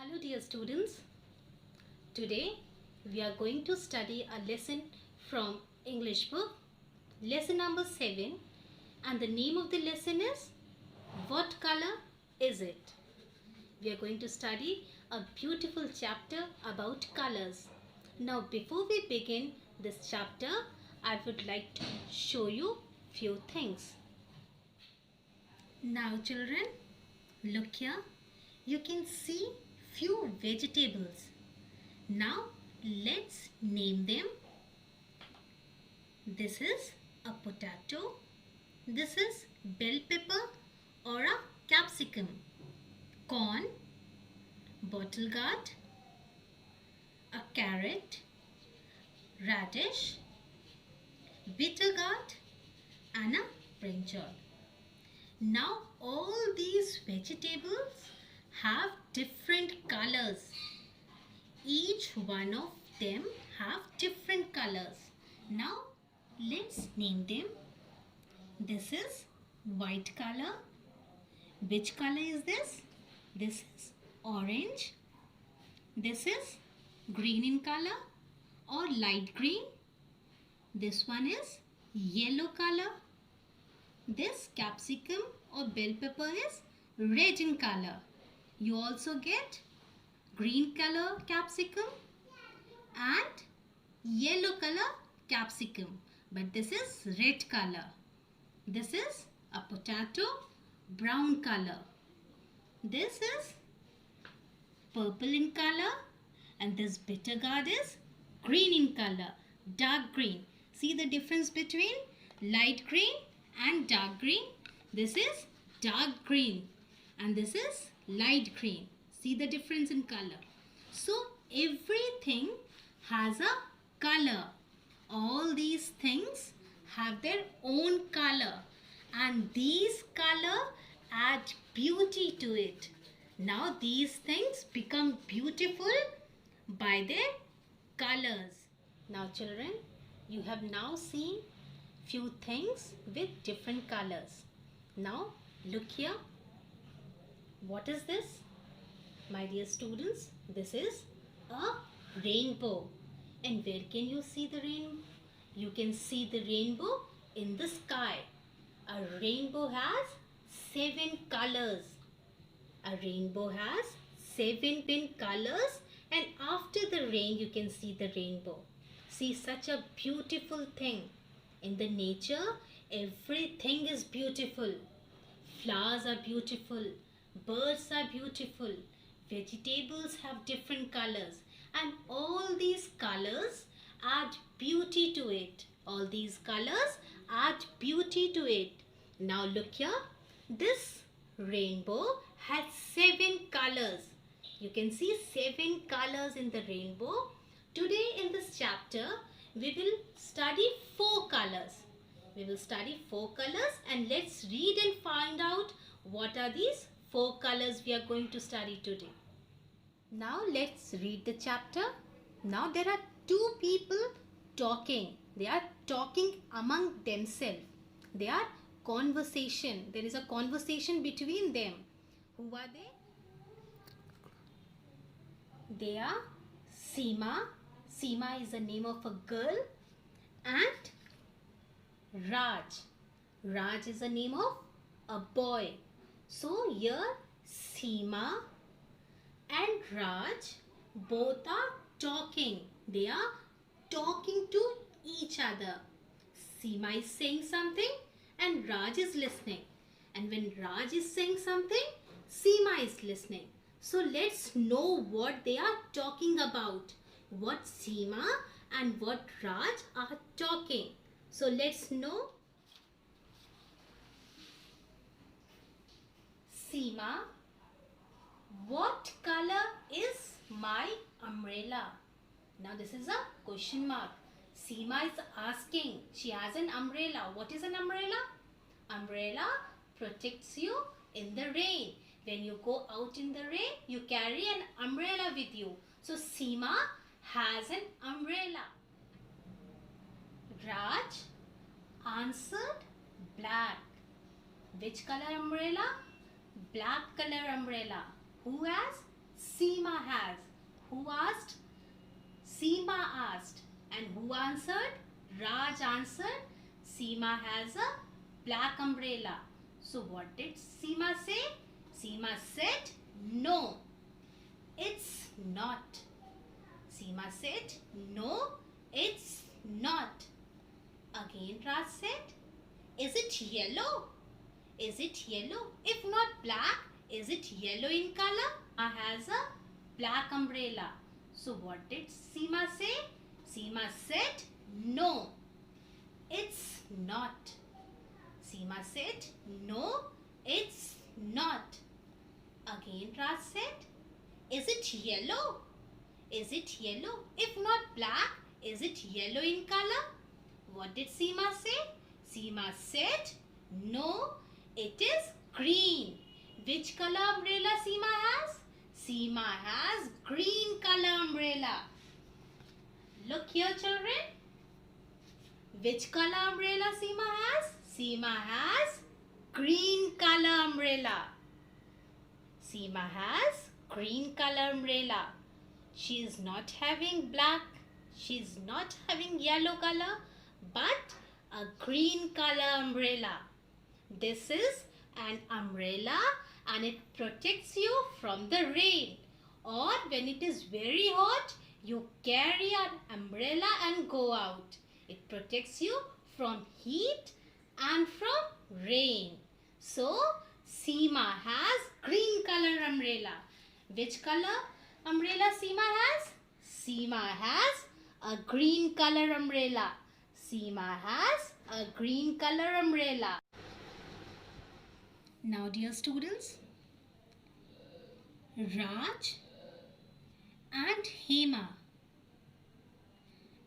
Hello dear students, today we are going to study a lesson from English book, lesson number 7, and the name of the lesson is What Color Is It? We are going to study a beautiful chapter about colors. Now before we begin this chapter, I would like to show you few things. Now children, look here. You can see few vegetables. Now let's name them. This is a potato. This is bell pepper or a capsicum. Corn, bottle gourd, a carrot, radish, bitter gourd and a brinjal. Now all these vegetables have different colors. Each one of them have different colors. Now let's name them. This is white color. Which color is this? This is orange. This is green in color or light green. This one is yellow color. This capsicum or bell pepper is red in color. You also get green color capsicum and yellow color capsicum, but this is red color. This is a potato, brown color. This is purple in color, and this bitter gourd is green in color, dark green. See the difference between light green and dark green? This is dark green and this is light green. See the difference in color. So everything has a color. All these things have their own color, and these color add beauty to it. Now these things become beautiful by their colors. Now children, you have now seen few things with different colors. Now look here. What is this? My dear students, this is a rainbow. And where can you see the rainbow? You can see the rainbow in the sky. A rainbow has 7 colors. A rainbow has 7 colors, and after the rain you can see the rainbow. See, such a beautiful thing. In the nature, everything is beautiful. Flowers are beautiful. Birds are beautiful. Vegetables have different colors. And all these colors add beauty to it. All these colors add beauty to it. Now look here. This rainbow has 7 colors. You can see 7 colors in the rainbow. Today in this chapter, we will study 4 colors. We will study 4 colors, and let's read and find out what are these 4 colors we are going to study today. Now let's read the chapter. Now there are 2 people talking. They are talking among themselves. They are conversation. There is a conversation between them. Who are they? They are Seema. Seema is the name of a girl, and Raj. Raj is the name of a boy. So here Seema and Raj both are talking. They are talking to each other. Seema is saying something and Raj is listening. And when Raj is saying something, Seema is listening. So let's know what they are talking about. What Seema and what Raj are talking. So let's know. Seema, what color is my umbrella? Now this is a question mark. Seema is asking. She has an umbrella. What is an umbrella? Umbrella protects you in the rain. When you go out in the rain, you carry an umbrella with you. So Seema has an umbrella. Raj answered black. Which color umbrella? Black color umbrella. Who has? Seema has. Who asked? Seema asked. And who answered? Raj answered. Seema has a black umbrella. So what did Seema say? Seema said, no, it's not. Seema said, no, it's not. Again Raj said, is it yellow? Is it yellow? If not black, is it yellow in color? Has a black umbrella. So what did Seema say? Seema said, no, it's not. Seema said, no, it's not. Again Raj said, is it yellow? Is it yellow? If not black, is it yellow in color? What did Seema say? Seema said, no, it is green. Which color umbrella Seema has? Seema has green color umbrella. Look here, children. Which color umbrella Seema has? Seema has green color umbrella. Seema has green color umbrella. She is not having black. She is not having yellow color, but a green color umbrella. This is an umbrella and it protects you from the rain. Or when it is very hot, you carry an umbrella and go out. It protects you from heat and from rain. So, Seema has green color umbrella. Which color umbrella Seema has? Seema has a green color umbrella. Seema has a green color umbrella. Now dear students, Raj and Hema.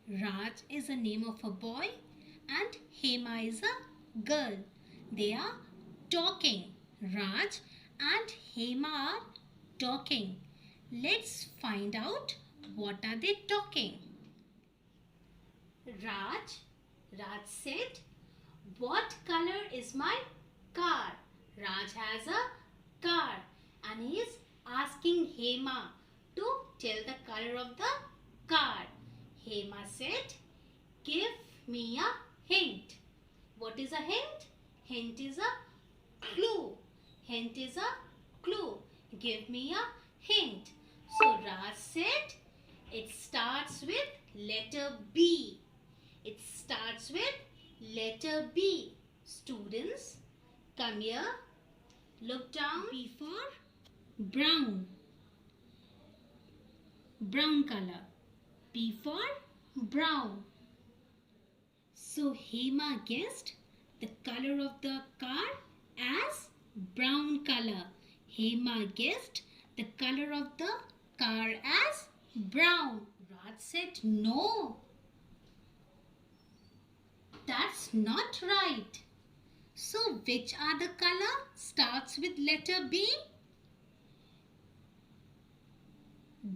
Raj is the name of a boy and Hema is a girl. They are talking. Raj and Hema are talking. Let's find out what are they talking. Raj said, what color is my car? Raj has a car and he is asking Hema to tell the color of the car. Hema said, give me a hint. What is a hint? Hint is a clue. Hint is a clue. Give me a hint. So Raj said, it starts with letter B. It starts with letter B. Students, come here. Look down. B for brown. Brown color. B for brown. So Hema guessed the color of the car as brown color. Hema guessed the color of the car as brown. Raj said, no, that's not right. So which are the color starts with letter B?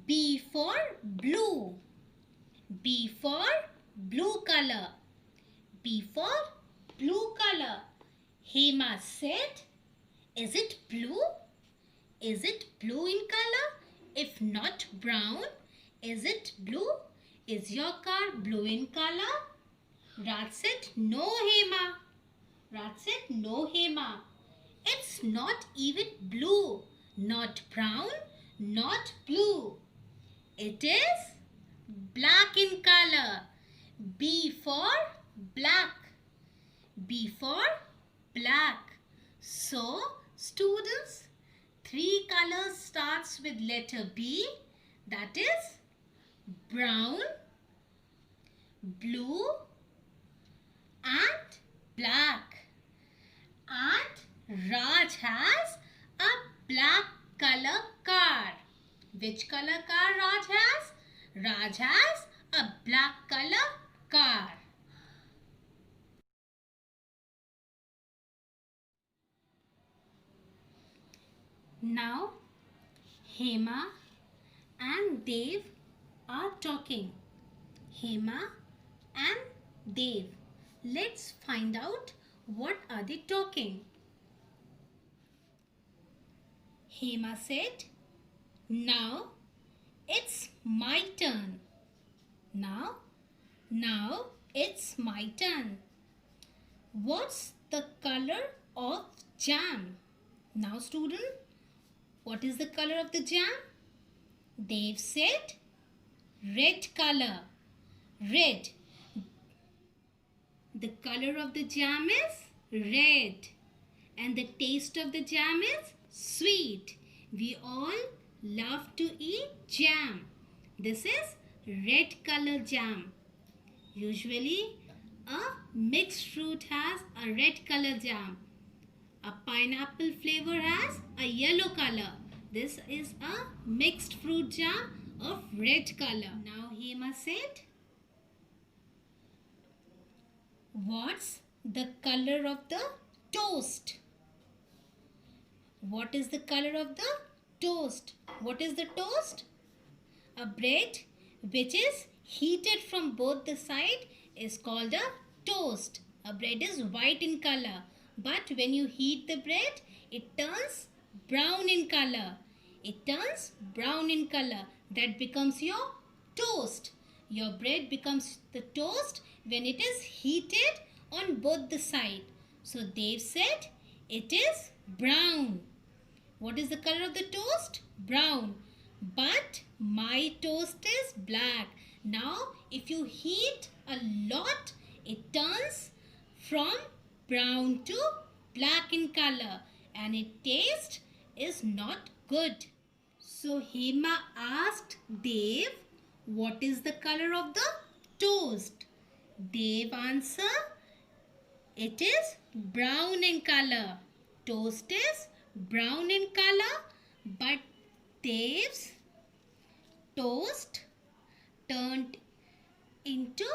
B for blue. B for blue color. B for blue color. Hema said, is it blue? Is it blue in color? If not brown, is it blue? Is your car blue in color? Raj said, no, Hema. Raj said, no, Hema. It's not even blue. Not brown, not blue. It is black in color. B for black. B for black. So, students, 3 colors starts with letter B. That is brown, blue and black. And Raj has a black color car. Which color car Raj has? Raj has a black color car. Now, Hema and Dev are talking. Hema and Dev. Let's find out what are they talking. Hema said, Now it's my turn. Now it's my turn. What's the color of jam? Now student, what is the color of the jam? They've said red color. Red. The color of the jam is red. And the taste of the jam is sweet. We all love to eat jam. This is red color jam. Usually a mixed fruit has a red color jam. A pineapple flavor has a yellow color. This is a mixed fruit jam of red color. Now Hema said, what's the color of the toast? What is the color of the toast? What is the toast? A bread which is heated from both the side is called a toast. A bread is white in color, but when you heat the bread, it turns brown in color. It turns brown in color. That becomes your toast. Your bread becomes the toast when it is heated on both the side. So they've said it is brown. What is the color of the toast? Brown. But my toast is black. Now, if you heat a lot, it turns from brown to black in color and its taste is not good. So, Hema asked Dev, what is the color of the toast? Dev answered, it is brown in color. Toast is brown in color, but Dev's toast turned into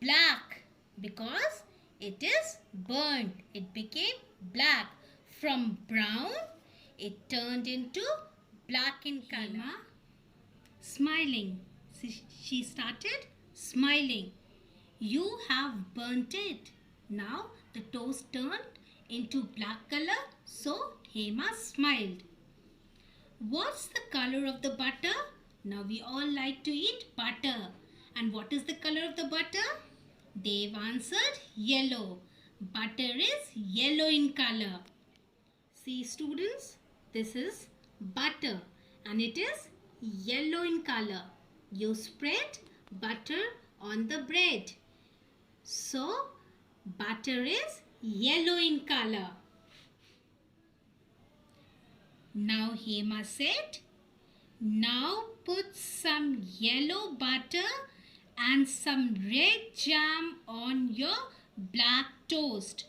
black because it is burnt. It became black. From brown, it turned into black in color. Smiling. She started smiling. You have burnt it. Now the toast turned into black color, so Hema smiled. What's the color of the butter? Now we all like to eat butter. And what is the color of the butter? They've answered yellow. Butter is yellow in color. See students, this is butter and it is yellow in color. You spread butter on the bread. So butter is yellow in color. Now Hema said, now put some yellow butter and some red jam on your black toast.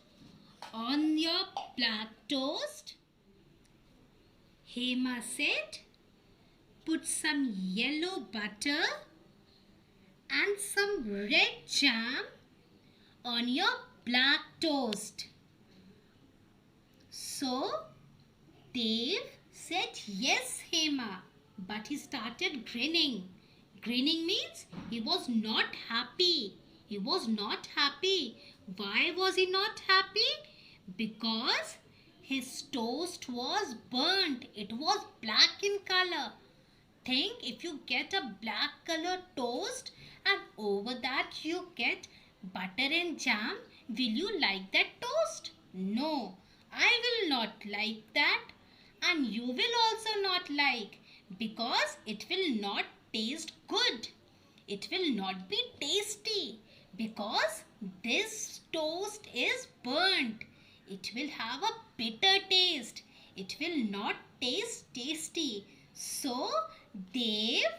On your black toast, Hema said, put some yellow butter and some red jam on your black toast. So, Dev said, yes, Hema, but he started grinning. Grinning means he was not happy. He was not happy. Why was he not happy? Because his toast was burnt. It was black in color. Think if you get a black color toast and over that you get butter and jam, will you like that toast? No, I will not like that. And you will also not like, because it will not taste good. It will not be tasty because this toast is burnt. It will have a bitter taste. It will not taste tasty. So Dev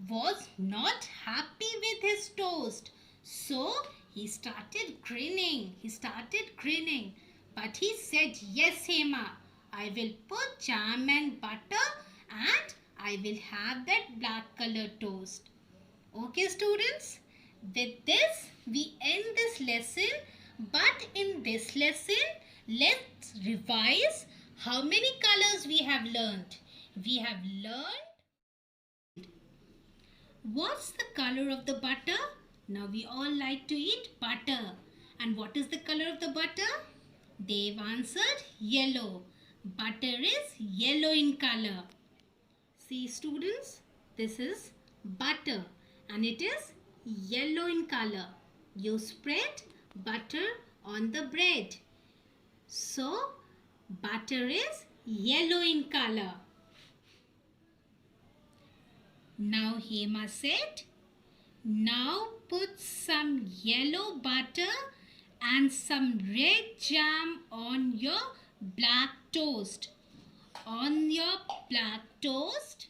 was not happy with his toast. So he started grinning. But he said, yes, Hema, I will put jam and butter and I will have that black color toast. Okay students, with this we end this lesson. But in this lesson, let's revise how many colors we have learned. We have learned what's the color of the butter. Now we all like to eat butter. And what is the color of the butter? They've answered yellow. Butter is yellow in color. See students, this is butter and it is yellow in color. You spread butter on the bread. So, butter is yellow in color. Now Hema said, now put some yellow butter and some red jam on your black toast. On your black toast,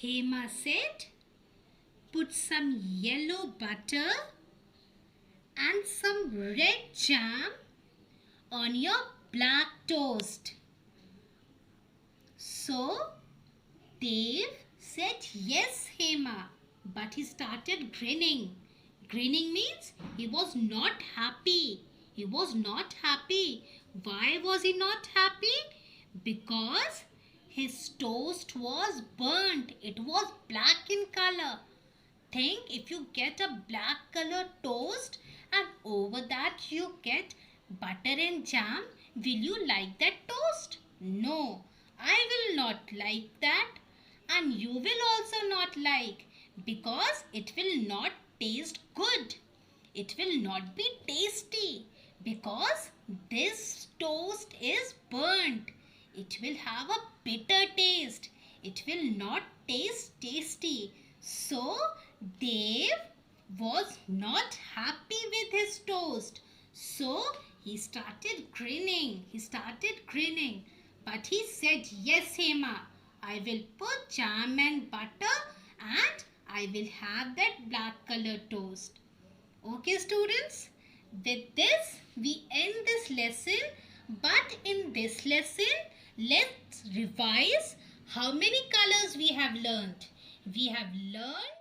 Hema said, put some yellow butter and some red jam on your black toast. So, Dev said, yes, Hema, but he started grinning. Grinning means he was not happy. He was not happy. Why was he not happy? Because his toast was burnt. It was black in color. Think, if you get a black color toast and over that you get butter and jam, will you like that toast? No, I will not like that, and you will also not like, because it will not taste good. It will not be tasty because this toast is burnt. It will have a bitter taste. It will not taste tasty. So, Dev was not happy with his toast. So, he started grinning. But he said, yes, Hema, I will put jam and butter and I will have that black color toast. Okay, students, with this we end this lesson. But in this lesson, let's revise how many colors we have learned. We have learned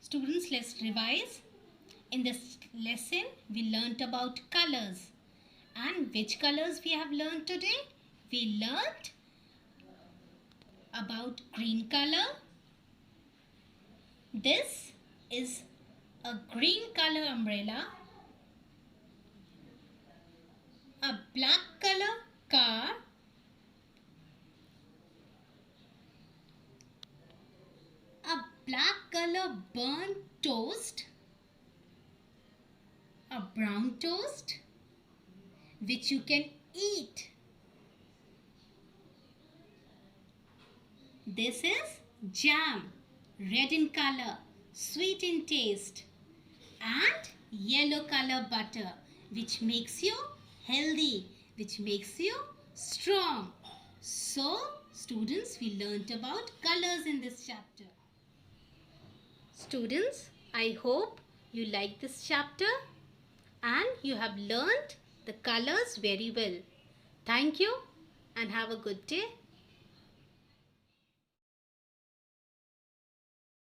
Students, let's revise. In this lesson, we learnt about colors. And which colors we have learnt today? We learnt about green color. This is a green color umbrella. A black color car. A black color burnt toast. A brown toast which you can eat. This is jam, red in color, sweet in taste, and yellow color butter, which makes you healthy, which makes you strong. So, students, we learnt about colors in this chapter. Students, I hope you like this chapter and you have learnt the colors very well. Thank you and have a good day.